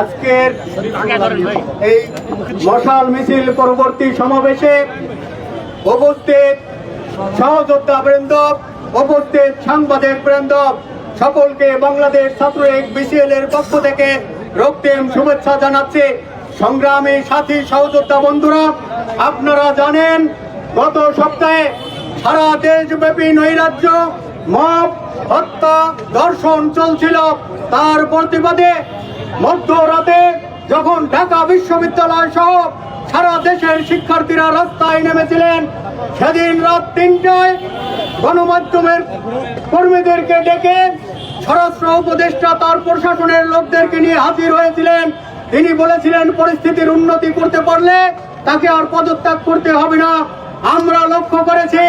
আজকের এই মশাল মিছিল পরবর্তী সমাবেশে উপস্থিত সহযোদ্ধা বৃন্দ, উপস্থিত সাংবাদিক বৃন্দ, সকলকে বাংলাদেশ ছাত্রলীগ বিসিএল এর পক্ষ থেকে রক্তিম শুভেচ্ছা জানাচ্ছি। সংগ্রামী সাথী সহযোদ্ধা বন্ধুরা, আপনারা জানেন গত সপ্তাহে সারা দেশব্যাপী নৈরাজ্য, মব, হত্যা, ধর্ষণ চলছিল। তার প্রতিবাদে মধ্যরাতে যখন ঢাকা বিশ্ববিদ্যালয় সহ সারা দেশের শিক্ষার্থীরা রাস্তায় নেমেছিলেন, সেদিন রাত ৩টায় গণমাধ্যমের কর্মীদেরকে ডেকে স্বরাষ্ট্র উপদেষ্টা তার প্রশাসনের লোকদেরকে নিয়ে হাজির হয়েছিলেন। তিনি বলেছিলেন পরিস্থিতির উন্নতি করতে পারলে তাকে আর পদত্যাগ করতে হবে না। আমরা লক্ষ্য করেছি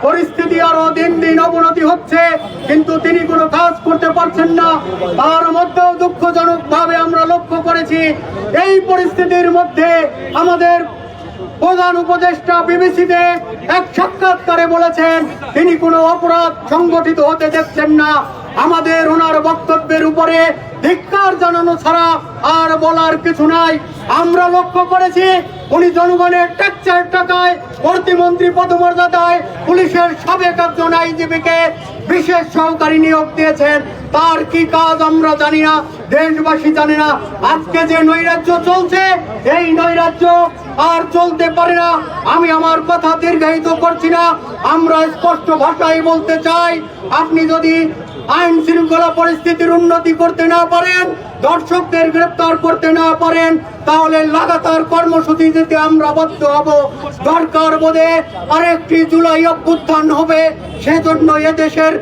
পরিস্থিতি আরো দিন দিন অবনতি হচ্ছে, কিন্তু তিনি কোনো কাজ করতে পারছেন না। তার মধ্যেও দুঃখজনক ভাবে আমরা লক্ষ্য করেছি এই পরিস্থিতির মধ্যে আমাদের প্রধান উপদেষ্টা বিবিসিতে এক সাক্ষাৎকারে বলেছেন তিনি কোনো অপরাধ সংগঠিত হতে দেখছেন না। আমাদের ওনার বক্তব্যের উপরে ধিক্কার জানানো ছাড়া আর বলার কিছু নাই। আমরা লক্ষ্য করেছি উনি জনগণের ট্যাক্সের টাকায় প্রতিমন্ত্রী পদমর্যাদায় পুলিশের সাবেক একজন আইজিপিকে বিশেষ সহকারী নিয়োগ দিয়েছেন। তার কি কাজ আমরা জানি না, দেশবাসী জানে না। আজকে যে নৈরাজ্য চলছে, এই নৈরাজ্য আর চলতে পারে না। আমি আমার কথা দীর্ঘায়িত করছি না, আমরা স্পষ্ট ভাষায় বলতে চাই, আপনি যদি আইন শৃঙ্খলা পরিস্থিতির উন্নতি করতে না পারেন, দর্শকদের গ্রেপ্তার করতে না পারেন, তাহলে লাগাতার কর্মসূচি দিতে আমরা বাধ্য হব। দরকার বোধে আরেকটি জুলাই অভ্যুত্থান হবে, সেজন্য এদেশের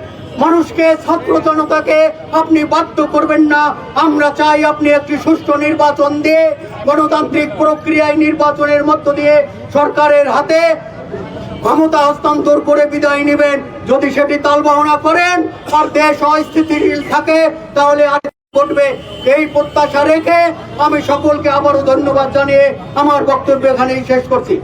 মানুষকে, ছাত্র জনতাকে আপনি বাধ্য করবেন না। আমরা চাই আপনি একটি সুষ্ঠু নির্বাচন দিয়ে, গণতান্ত্রিক প্রক্রিয়ায় নির্বাচনের মধ্য দিয়ে সরকারের হাতে ক্ষমতা হস্তান্তর করে বিদায় নেবেন। যদি সেটি তালবাহনা করেন আর দেশ অস্থিতিশীল থাকে, তাহলে ঘটবে। এই প্রত্যাশা রেখে আমি সকলকে আবারও ধন্যবাদ জানিয়ে আমার বক্তব্য এখানেই শেষ করছি।